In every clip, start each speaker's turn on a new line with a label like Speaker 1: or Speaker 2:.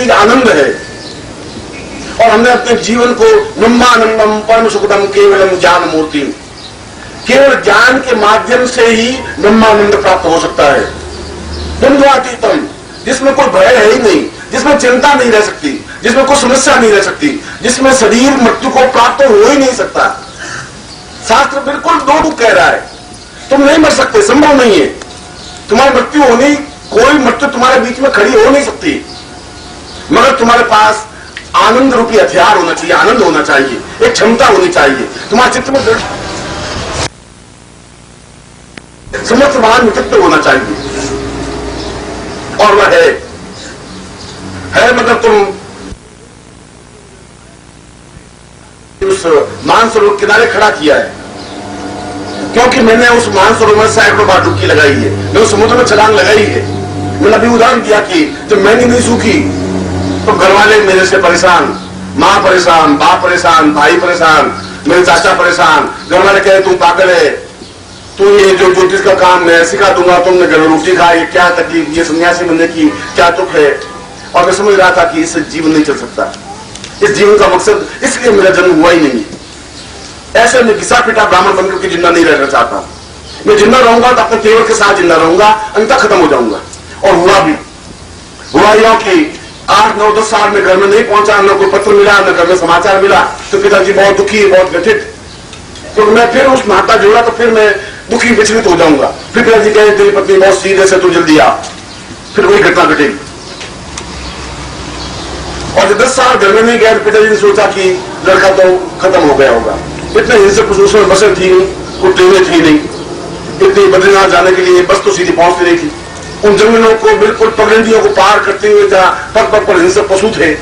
Speaker 1: चीज आनंद है। और हमने अपने जीवन को ब्रह्मानंदम परम सुखदम केवलम ज्ञान मूर्ति, केवल ज्ञान के माध्यम से ही ब्रह्मानंद प्राप्त हो सकता है। द्वंद्वातीतम, जिसमें कोई भय है ही नहीं, जिसमें चिंता नहीं रह सकती, जिसमें कोई समस्या नहीं रह सकती, जिसमें शरीर मृत्यु को प्राप्त हो ही नहीं सकता। शास्त्र बिल्कुल दो कह रहा है, तुम नहीं मर सकते, संभव नहीं है। तुम्हारी मृत्यु होनी, कोई मृत्यु तुम्हारे बीच में खड़ी हो नहीं सकती, मगर तुम्हारे पास आनंद रूपी हथियार होना चाहिए, आनंद होना चाहिए, एक क्षमता होनी चाहिए, तुम्हारे चित्त में समस्त महान व्यक्तित्व होना चाहिए। और वह है मतलब तुम उस मानसरोवर किनारे खड़ा किया है, क्योंकि मैंने उस मानसरोवर में सैकड़ों बार डुबकी लगाई है, मैंने उस समुद्र में छलांग लगाई है। मैंने अभी उदाहरण दिया कि जब मैंने नहीं सूखी तो घर वाले मेरे से परेशान, माँ परेशान, बाप परेशान, भाई परेशान, मेरे चाचा परेशान। घर वाले कहे तुम पागल है, तू ये जो ज्योतिष का काम मैं सिखा दूंगा, तुमने घर में रोटी खा, ये क्या तकलीफ, ये सन्यासी बनने की क्या दुख है। और मैं समझ रहा था कि इससे जीवन नहीं चल सकता, इस जीवन का मकसद, इसलिए मेरा जन्म हुआ ही नहीं है। ऐसे में घिसा पिटा ब्राह्मण बनकर के जिंदा नहीं रहना चाहता। मैं जिंदा रहूंगा तो अपने केवल के साथ जिंदा रहूंगा, अंत खत्म हो जाऊंगा। और हुआ भी, हुआ यह कि 8, 9, 10 साल में घर में नहीं पहुंचा, न कोई पत्र मिला, न घर में समाचार मिला, तो पिताजी बहुत दुखी, बहुत व्यथित। तो मैं फिर उस नाता जोड़ा तो फिर मैं दुखी विचलित हो जाऊंगा। फिर पिताजी कहे तेरी पत्नी बहुत सीरियस है, तू जल्दी आ, फिर वही घटना घटेगी। और जब 10 साल घर में नहीं गया, पिताजी ने सोचा कि लड़का तो खत्म हो गया होगा। इतने हिंसक उसमें बसें थी नहीं, कोई ट्रेनें थी नहीं, इतनी बद्रीनाथ जाने के लिए बस तो सीधी पहुंचती नहीं थी। उन जंगलों को बिल्कुल पगडंडियों को पार करते हुए जहां पग पग पर हिंसक पशु थे,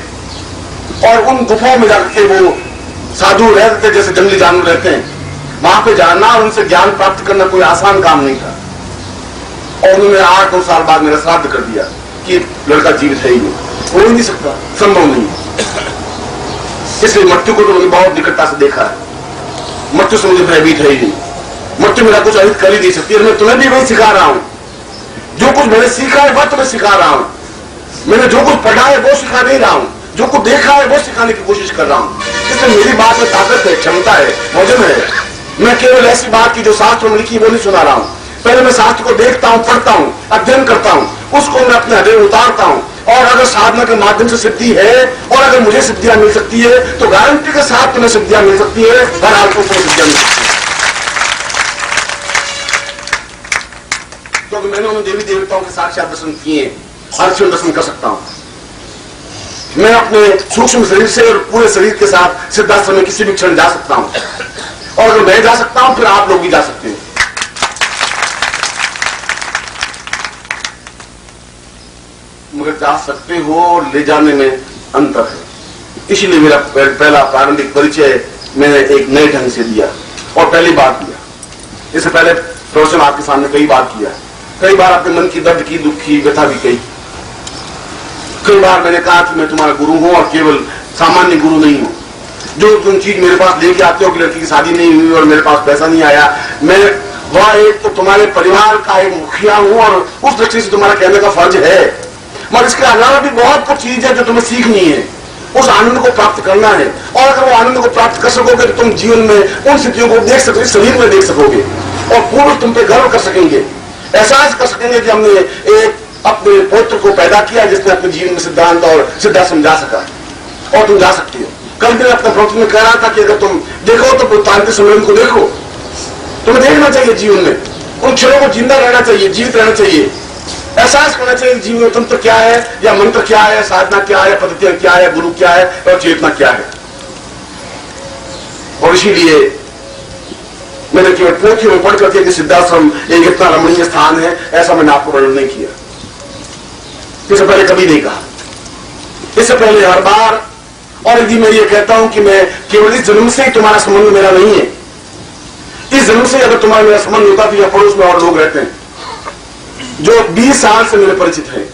Speaker 1: और उन गुफाओं में जाकर के वो साधु रहते थे जैसे जंगली जानवर रहते हैं, वहां पे जाना और उनसे ज्ञान प्राप्त करना कोई आसान काम नहीं था। और उन्होंने 8-9 साल बाद मेरा श्राद्ध कर दिया कि लड़का जीवित है ही नहीं, हो ही नहीं सकता, संभव नहीं। इसलिए मृत्यु को तो मैंने बहुत निकटता से देखा है, मृत्यु से मुझे भयभीत है ही नहीं, मृत्यु मेरा कुछ अहित कर ही नहीं सकती। मैं तुम्हें भी वही सिखा रहा हूं, जो कुछ मैंने सीखा है वह तुम्हें सिखा रहा हूं। मैंने जो कुछ पढ़ा है वो सिखा नहीं रहा हूं, जो कुछ देखा है वो सिखाने की कोशिश कर रहा हूं। इसलिए मेरी बात में ताकत है, क्षमता है, वजन है। मैं केवल ऐसी बात की जो शास्त्र में लिखी वो नहीं सुना रहा हूं। पहले मैं शास्त्र को देखता हूं, पढ़ता हूं, अध्ययन करता हूं, उसको मैं अपने हृदय में उतारता हूं। और अगर साधना के माध्यम से सिद्धि है और अगर मुझे सिद्धियां मिल सकती है तो गारंटी के साथ तुम्हें सिद्धियां मिल सकती है, हर हाल को सिद्धियां मिल सकती है। क्योंकि मैंने उन देवी देवताओं के साक्षात दर्शन किए, हर क्षण दर्शन कर सकता हूं। मैं अपने सूक्ष्म शरीर से और पूरे शरीर के साथ सिद्धाश्रम में किसी भी क्षण जा सकता हूं, और अगर मैं जा सकता हूं फिर आप लोग भी जा सकते हैं। मगर जा सकते हो और ले जाने में अंतर है। इसीलिए मेरा पहला प्रारंभिक परिचय मैंने एक नए ढंग से दिया और पहली बार दिया। इससे पहले प्रवचन आपके सामने कई बार किया, कई बार अपने मन की दर्द की, दुख की व्यथा भी कही। कई बार मैंने कहा कि मैं तुम्हारा गुरु हूं और केवल सामान्य गुरु नहीं हूं। जो तुम चीज मेरे पास लेके आते हो कि लड़की की शादी नहीं हुई और मेरे पास पैसा नहीं आया, मैं वह एक तो तुम्हारे परिवार का एक मुखिया हूं और उस दृष्टि से तुम्हारा कहने का फर्ज है। मगर इसके अलावा भी बहुत कुछ चीज है जो तुम्हें सीखनी है, उस आनंद को प्राप्त करना है। और अगर वो आनंद को प्राप्त कर सकोगे तो तुम जीवन में उन स्थितियों को देख सकोगे, शरीर में देख सकोगे, और पूर्ण तुम पे गर्व कर सकेंगे, एहसास कर सकेंगे कि हमने एक अपने पुत्र को पैदा किया जिसने अपने जीवन में सिद्धांत और सिद्धा समझा सका, और तुम जा सकती हो। कल भी अपने प्रवचन में कह रहा था कि अगर तुम देखो तो तांत्रिक सम्मेलन को देखो, तुम्हें देखना चाहिए जीवन में, उन क्षणों को जिंदा रहना चाहिए, जीवित रहना चाहिए, एहसास करना चाहिए जीवन में तंत्र क्या है या मंत्र क्या है, साधना क्या है, पद्धतियां क्या है, गुरु क्या है और चेतना क्या है। और इसीलिए मैंने केवल पोथियों में पढ़ करके कि सिद्धाश्रम एक इतना रमणीय स्थान है ऐसा मैंने आपको वर्णन नहीं किया, इससे पहले कभी नहीं कहा। इससे पहले हर बार, और यदि मैं ये कहता हूं कि मैं केवल इस जन्म से ही तुम्हारा संबंध मेरा नहीं है, इस जन्म से अगर तुम्हारा मेरा संबंध होता तो या पड़ोस में और लोग रहते हैं जो 20 साल से मेरे परिचित हैं।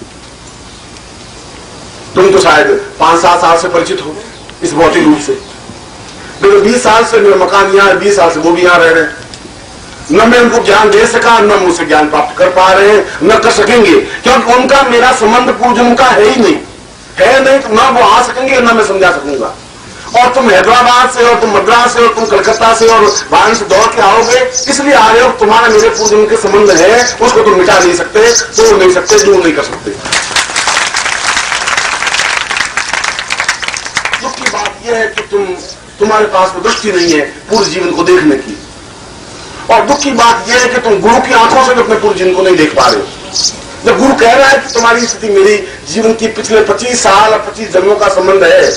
Speaker 1: तुम तो शायद 5-7 साल से परिचित हो इस भौतिक रूप से, लेकिन 20 साल से मेरा मकान यहाँ है, 20 साल से वो भी यहाँ रह रहे हैं। न मैं उनको ज्ञान दे सका, न मुझसे ज्ञान प्राप्त कर पा रहे हैं, न कर सकेंगे, क्योंकि उनका मेरा संबंध पूर्वजन्म का है ही नहीं। है नहीं तो ना वो आ सकेंगे ना मैं समझा सकूंगा। और तुम हैदराबाद से और तुम मद्रास से और तुम कलकत्ता से और वाराणसी से दौड़ के आओगे, इसलिए आ रहे हो तुम्हारा मेरे पूर्वजन्म के संबंध है, उसको तुम मिटा नहीं सकते, तोड़ नहीं सकते, दूर नहीं कर सकते। दुख की बात यह है कि तुम्हारे पास में दृष्टि नहीं है पूरे जीवन को देखने की। और दुख की बात यह है कि तुम गुरु की आंखों से भी अपने पूरे जीवन को नहीं देख पा रहे हो। जब गुरु कह रहा है कि तुम्हारी स्थिति मेरी जीवन की पिछले 25 साल और 25 जन्मों का संबंध है,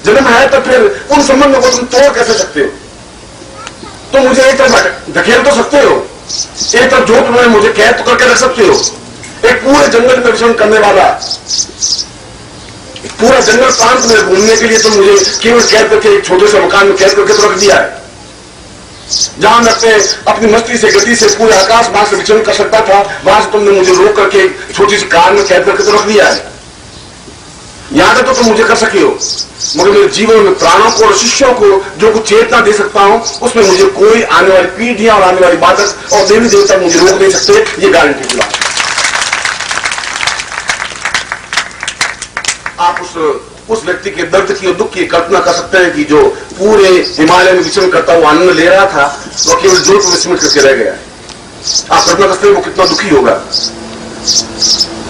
Speaker 1: जन्म है, तो फिर उन संबंधों को तुम तोड़ कैसे सकते हो? तो मुझे एक तरफ धकेल तो सकते हो, एक तरफ जो तुम्हें मुझे कह तो करके रख सकते हो। एक पूरे जंगल में विचरण करने वाला, पूरा जंगल प्रांत में घूमने के लिए तो मुझे केवल कैद करके एक छोटे से मकान में कैद करके तो रख दिया है, जहां मैं अपनी मस्ती से गति से पूरे आकाश मार्ग से विचरण कर सकता था, वहां से तुमने मुझे रोक करके छोटी सी कार में कैद करके तो रख दिया है। यहां तक तो तुम मुझे कर सके हो, मगर मेरे जीवन में प्राणों को और शिष्यों को जो कुछ चेतना दे सकता हूं, उसमें मुझे कोई आने वाली पीढ़ियां और आने वाली बाधक और देवी देवता मुझे रोक नहीं सकते। ये गारंटी की बात। आप उस व्यक्ति के दर्द की और दुख की कल्पना कर सकते हैं कि जो पूरे हिमालय में विचरण करता हुआ आनंद ले रहा था, वो केवल जोत में सिमट करके रह गया। आप कल्पना कर सकते हैं वो कितना दुखी होगा।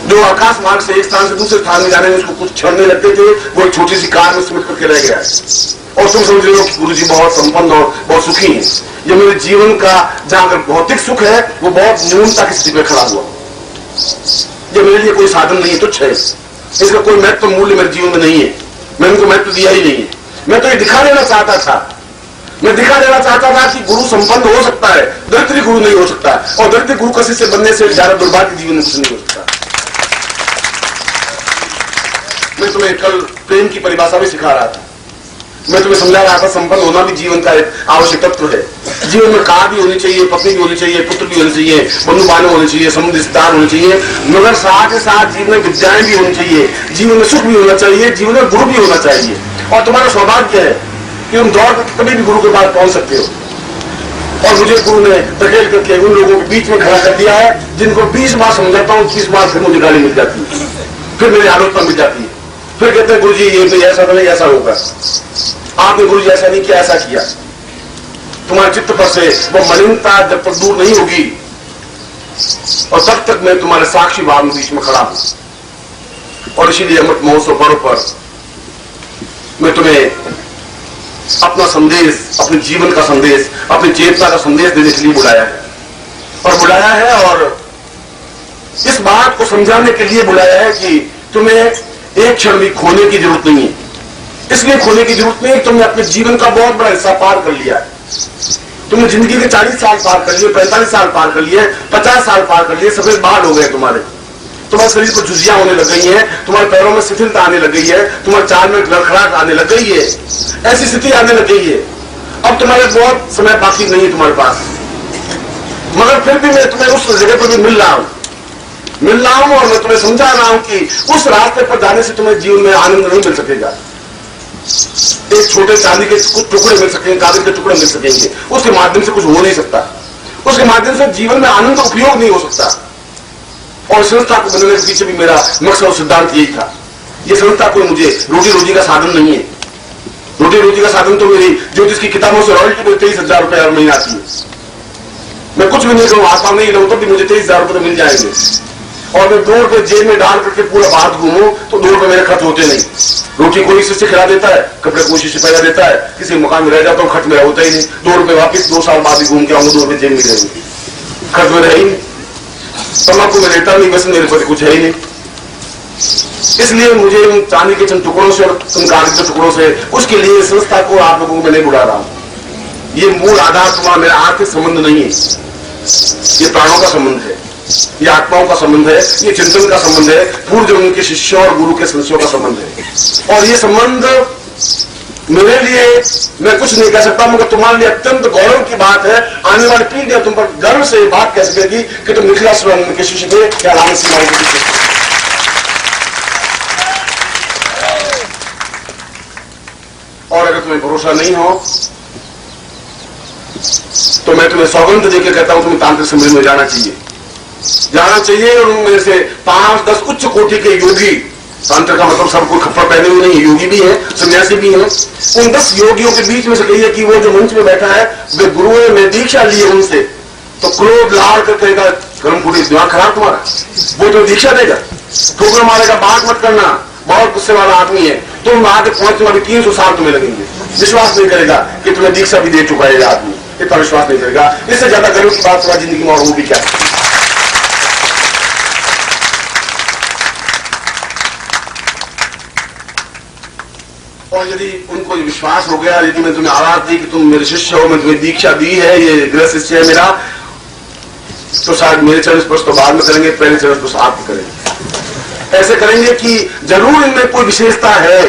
Speaker 1: जो आकाश मार्ग से एक स्थान से दूसरे स्थान में जाने में उसको कुछ क्षण लगते थे, वो एक छोटी सी कार में सिमट करके रह गया है। और तुम समझ रहे हो कि गुरु जी बहुत संपन्न और बहुत सुखी है। ये मेरे जीवन का जहां अगर भौतिक सुख है, वो बहुत न्यूनता की स्थिति में खड़ा हुआ। ये मेरे लिए कोई साधन नहीं है, तुच्छ है, इसका कोई महत्व मूल्य मेरे जीवन में नहीं है। मैंने उनको महत्व दिया ही नहीं है। मैं तो ये दिखा देना चाहता था, मैं दिखा देना चाहता था कि गुरु संपन्न हो सकता है, दरिद्री गुरु नहीं हो सकता, और दरिद्री गुरु का शिष्य बनने से ज्यादा दुर्भाग्य जीवन में कुछ नहीं हो सकता। मैं तुम्हें कल प्रेम की परिभाषा भी सिखा रहा था। मैं तुम्हें समझा रहा था संपन्न होना भी जीवन का एक आवश्यक तत्व है। जीवन में कार भी होनी चाहिए, पत्नी भी होनी चाहिए, पुत्र भी होने चाहिए, बंधु बाने होने चाहिए, संबंध रिश्तेदार होने चाहिए, मगर साथ ही साथ जीवन में विद्याएं भी होनी चाहिए, जीवन में सुख भी होना चाहिए, जीवन में गुरु भी होना चाहिए। और तुम्हारा सौभाग्य है कि तुम दौड़ करके कभी भी गुरु के पास पहुंच सकते हो। और मुझे गुरु ने धकेल करके उन लोगों के बीच में खड़ा कर दिया है जिनको 20 बार समझाता हूँ, 30 बार फिर मुझे गाली मिल जाती है, फिर मेरी आलोचना मिल जाती है। फिर कहते हैं गुरु जी ये नहीं, ऐसा तो नहीं, ऐसा होगा, आपने गुरु जी ऐसा नहीं किया, ऐसा किया। तुम्हारे चित्त पर से वो मलिनता जब तक दूर नहीं होगी, और तब तक मैं तुम्हारे साक्षी भाव में बीच में खड़ा हूं। और इसीलिए अमृत महोत्सव पर्व पर मैं तुम्हें अपना संदेश, अपने जीवन का संदेश, अपनी चेतना का संदेश देने के लिए बुलाया है। और इस बात को समझाने के लिए बुलाया है कि तुम्हें एक क्षण भी खोने की जरूरत नहीं है। इसलिए खोने की जरूरत नहीं है, तुमने अपने जीवन का बहुत बड़ा हिस्सा पार कर लिया है। तुमने जिंदगी के 40 साल पार कर लिए, 45 साल पार कर लिए, 50 साल पार कर लिए, सफेद बाल हो गए तुम्हारे शरीर को झुर्रियां होने लग गई हैं, तुम्हारे पैरों में शिथिलता आने लग गई है, तुम्हारे चाल में लड़खड़ाहट आने लग गई है, ऐसी स्थिति आने लग गई है। अब तुम्हारे बहुत समय बाकी नहीं है तुम्हारे पास, मगर फिर भी मैं तुम्हें उस जगह पर भी मिल रहा हूं और मैं तुम्हें समझा रहा हूं कि उस रास्ते पर जाने से तुम्हें जीवन में आनंद नहीं मिल सकेगा। एक छोटे चांदी के कुछ टुकड़े मिल सकेंगे, कागज के टुकड़े मिल सकेंगे, उसके माध्यम से कुछ हो नहीं सकता, उसके माध्यम से जीवन में आनंद का उपयोग नहीं हो सकता। और संस्था को बनाने के पीछे भी मेरा मकसद और सिद्धांत यही था। ये संस्था कोई मुझे रोजी रोजी का साधन नहीं है। रोजी रोजी का साधन तो मेरी ज्योतिष की किताबों से रॉयल्टी में 23,000 रुपए हर महीना आती है। मैं कुछ भी नहीं करूँ, आता नहीं रहूं, तो भी मुझे 23,000 रुपए तो मिल जाएंगे। और मैं 2 रुपए जेब में डाल करके पूरा बाहर घूमूं तो 2 रुपए मेरे खर्च होते नहीं। रोटी कोई शिष्य खिला देता है, कपड़े कोई शिष्य पहना देता है, किसी मकान में रह जाता हूँ, खर्च मेरा होता ही नहीं। 2 रुपए वापिस 2 साल बाद ही घूम के आऊंगा, 2 रुपए जेब में रहेंगे, खर्च में रहे ही नहीं। तम्बाकू में लेता नहीं, वैसे मेरे पास कुछ है ही नहीं। इसलिए मुझे उन चांदी के चंद टुकड़ों से और उन कागज के टुकड़ों से, उसके लिए संस्था को आप लोगों को मैं नहीं बुला रहा हूं। ये मूल आधार तुम्हारा मेरा आर्थिक संबंध नहीं है, ये प्राणों का संबंध है, ये आत्माओं का संबंध है, ये चिंतन का संबंध है, पूर्व जन्म के शिष्यों और गुरु के संशयों का संबंध है। और ये संबंध मेरे लिए मैं कुछ नहीं कह सकता, मगर तुम्हारे लिए अत्यंत गौरव की बात है। आने वाली पीढ़ियां तुम पर गर्व से बात कह सकेगी कि तुम निखिलासुरानंद के शिष्य थे या राम सिंह के शिष्य थे। और अगर तुम्हें भरोसा नहीं हो तो मैं तुम्हें सौगंध देकर कहता हूं, तुम्हें तांत्रिक सम्मेलन में जाना चाहिए और उनमें से 5-10 उच्च कोटि के योगी तंत्र का मतलब सब कोई खप्पर पहने हुए नहीं है, योगी भी है, सन्यासी भी है। उन 10 योगियों के बीच में से कहिए कि वो जो मंच में बैठा है वे गुरु ने दीक्षा ली है उनसे, तो क्रोध लाड़ कर कहेगा गर्म फूटी दिमाग खराब तुम्हारा, वो तो दीक्षा देगा, ठोकर मारेगा, बात मत करना, बहुत गुस्से वाला आदमी है, तुम आगे पहुंचने वाले 300 साल तुम्हें लगेंगे। विश्वास नहीं करेगा कि तुम्हें दीक्षा भी दे चुका है ये आदमी, इतना विश्वास नहीं करेगा। इससे ज्यादा गर्व की बात हुआ जिंदगी में और वो भी क्या। और यदि उनको विश्वास हो गया, यदि मैं तुम्हें आवाज दी कि तुम मेरे शिष्य हो, मैं तुम्हें दीक्षा दी है, ये गृह शिष्य है मेरा, तो शायद मेरे चरण स्पर्श तो बाद में करेंगे, पहले चरण स्पर्श आप करेंगे। ऐसे करेंगे कि जरूर इनमें कोई विशेषता है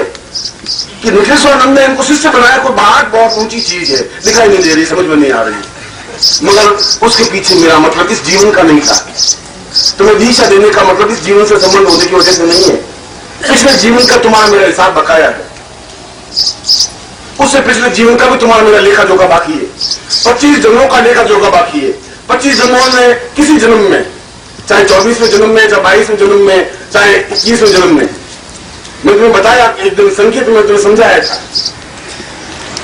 Speaker 1: कि निखिलेश्वरानंद ने इनको शिष्य बनाया, कोई बात बहुत ऊंची चीज है, दिखाई नहीं दे रही, समझ में नहीं आ रही, मगर उसके पीछे मेरा मतलब इस जीवन का नहीं था। तुम्हें दीक्षा देने का मतलब इस जीवन से संबंध होने की वजह से नहीं है, पिछले जीवन का तुम्हारा मेरा हिसाब बकाया है, उससे पिछले जीवन का भी तुम्हारा मेरा लेखा जोखा बाकी है, 25 जन्मों का लेखा जोखा बाकी है। 25 जन्मों में किसी जन्म में, चाहे 24वें जन्म में, चाहे 22वें जन्म में, चाहे 21वें जन्म में, मैं तुम्हें बताया एक दिन संकेत में तुम्हें समझाया था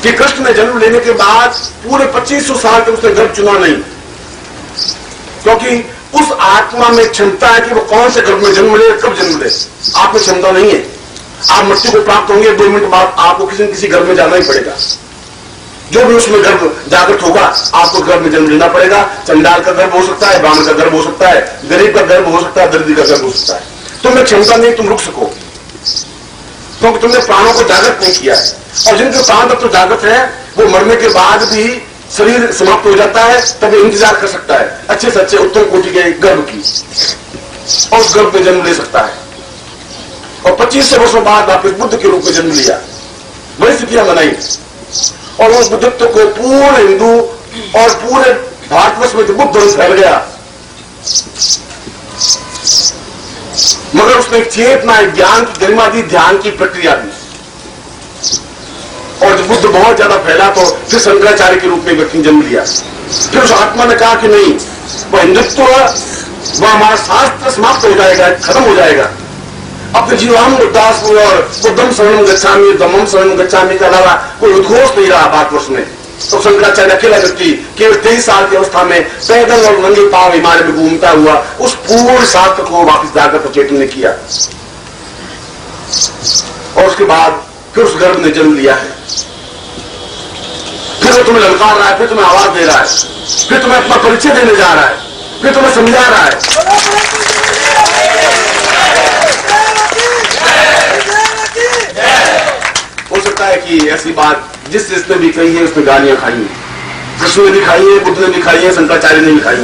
Speaker 1: कि कृष्ण ने जन्म लेने के बाद पूरे 2500 साल तक उसने गर्भ चुना नहीं, क्योंकि उस आत्मा में क्षमता है कि वो कौन से गर्भ में जन्म ले, कब जन्म ले। आप में क्षमता नहीं है, आप मृत्यु को प्राप्त होंगे 2 मिनट बाद आपको किसी न किसी गर्भ में जाना ही पड़ेगा। जो भी उसमें गर्भ जागृत होगा आपको गर्भ में जन्म लेना पड़ेगा। चंडाल का गर्भ हो सकता है, ब्राह्मण का गर्भ हो सकता है, गरीब का गर्भ हो सकता है, दरिद्र का गर्भ हो सकता है। तुम्हें क्षमता नहीं तुम रुक सको, क्योंकि तुमने प्राणों को जागृत नहीं किया है। और जिनके प्राण तत्व जागृत है वो मरने के बाद भी शरीर समाप्त हो जाता है, तब इंतजार कर सकता है अच्छे से अच्छे उत्तम कोटि के गर्भ की, और उस गर्भ में जन्म ले सकता है। और 2500 वर्षों बाद वापिस बुद्ध के रूप में जन्म लिया, वही स्थितियां बनाई, और उस बुद्धत्व को पूरे हिंदू और पूरे भारतवर्ष में बुद्ध धर्म फैल गया। मगर उसने एक चेतना, एक ज्ञान की गरिमा दी, ध्यान की प्रक्रिया दी, और जब बुद्ध बहुत ज्यादा फैला तो फिर शंकराचार्य के रूप में व्यक्ति जन्म लिया। फिर उस आत्मा ने कहा कि नहीं, वह हिंदुत्व, वह हमारा शास्त्र समाप्त हो जाएगा, खत्म हो जाएगा। अपने जीवान दास और बुद्धम शरणम गच्छामि, धम्मम शरणम गच्छामि के अलावा कोई उद्घोष नहीं रहा भारतवर्ष में। तो शंकराचार्य अकेला व्यक्ति केवल 23 साल की अवस्था में पैदल और नंगे पांव हिमालय में घूमता हुआ उस पूर्ण शास्त्र को वापिस जाकर चेतन ने किया, और उसके बाद फिर उस गर्भ ने जन्म लिया है। फिर वो तुम्हें ललकार रहा है, फिर तुम्हें आवाज दे रहा है, फिर तुम्हें अपना परिचय देने जा रहा है, फिर तुम्हें समझा रहा है। हो सकता है कि ऐसी बात जिसने भी कही है उसने गालियां खाई है, कृष्ण ने भी खाई है, बुद्ध ने भी खाई है, शंकराचार्य ने भी खाई है,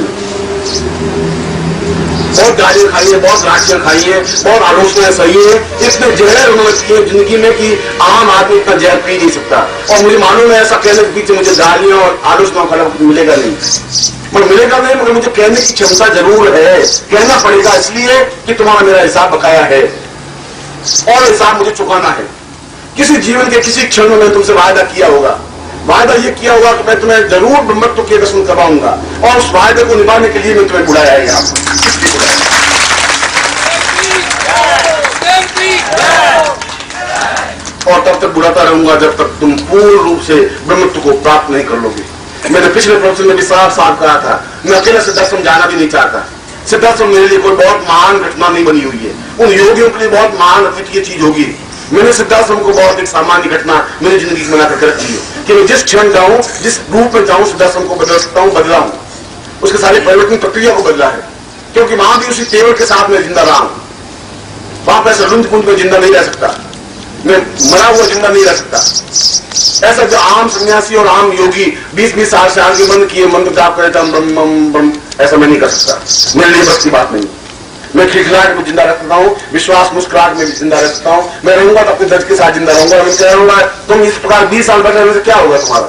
Speaker 1: बहुत गालियां खाई है, बहुत राशियां खाई है, बहुत आलोचनाएं सही है। इतने जहर उन्होंने किए जिंदगी में कि आम आदमी इतना जहर पी नहीं सकता। और मुझे मालूम है ऐसा कहने के पीछे मुझे गालियां और आलोचनाओं का मिलेगा नहीं, पर मिलेगा नहीं, मगर मुझे कहने की क्षमता जरूर है, कहना पड़ेगा, इसलिए कि तुम्हारा मेरा हिसाब बकाया है और हिसाब मुझे चुकाना है। किसी जीवन के किसी क्षण में तुमसे वायदा किया होगा, वायदा ये किया होगा कि मैं तुम्हें जरूर ब्रह्मत्व के दर्शन करवाऊंगा, और उस वायदे को निभाने के लिए मैं तुम्हें बुलाया है यहाँ पर। और तब तक बुलाता रहूंगा जब तक तुम पूर्ण रूप से ब्रह्मत्व को प्राप्त नहीं कर लोगे। मैंने पिछले प्रवचन में भी साफ साफ कहा था, मैं अकेला सिद्धाश्रम जाना भी नहीं चाहता। सिद्धाश्रम मेरे लिए कोई बहुत महान घटना नहीं बनी हुई है, उन योगियों के लिए बहुत महान अद्वितीय चीज होगी। मैंने सिद्धाश्रम को बहुत एक सामान्य घटना मेरी जिंदगी में बनाकर रखी है कि मैं जिस क्षण जाऊं, जिस रूप में जाऊं, सिद्धाश्रम को बदल सकता हूं, बदला हूं, उसके सारे परिवर्तन प्रक्रिया को बदला है, क्योंकि वहां भी उसी तेवर के साथ मैं जिंदा रहा हूं। वहां पर ऐसा लुंज पुंज में जिंदा नहीं रह सकता, मैं मरा हुआ जिंदा नहीं रह सकता। ऐसा जो आम सन्यासी और आम योगी 20-20 साल से आगे बंद किए मंत्र जाप करता ब्रह्म, ऐसा मैं नहीं कर सकता। मेरे लिए बस की बात नहीं। मैं खिलखिलाहट में जिंदा रखता हूँ, विश्वास मुस्कुराहट में भी जिंदा रखता हूँ। मैं रहूंगा तो अपने दर्द के साथ जिंदा रहूंगा। मैं कहूंगा तुम इस प्रकार 20 साल बैठे रहने से क्या होगा तुम्हारा,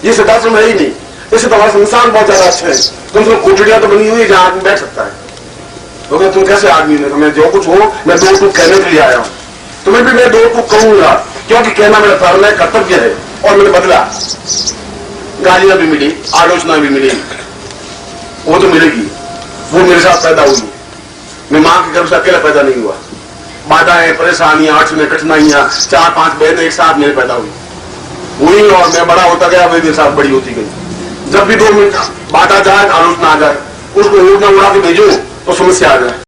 Speaker 1: ये सिद्धाश्रम है ही नहीं। इससे तुम्हारा संस्थान बहुत ज्यादा अच्छा है, तुम सब कोठड़ियां तो बनी हुई है जहां आदमी बैठ सकता है। तो तुम कैसे आदमी हो, मैं जो कुछ हो मैं 2 टूक कहने के लिए आया हूँ, तुम्हें भी मैं 2 टूक कहूंगा, क्योंकि कहना मेरा धर्म है, कर्तव्य है, और मैंने बदला। गालियां भी मिली, आलोचना भी मिली, वो तो मिलेगी, वो मेरे साथ पैदा हुई। मैं मां के गर्भ से अकेला पैदा नहीं हुआ, बाधाएं, परेशानियां, अड़चनें, कठिनाइयां, 4-5 बहनें एक साथ मेरे पैदा हुई और मैं बड़ा होता गया, वे मेरे साथ बड़ी होती गई। जब भी 2 मिनट बात आ जाए, आलोचना आ जाए, उसको उड़ना उड़ा के भेजो तो समस्या आ जाए।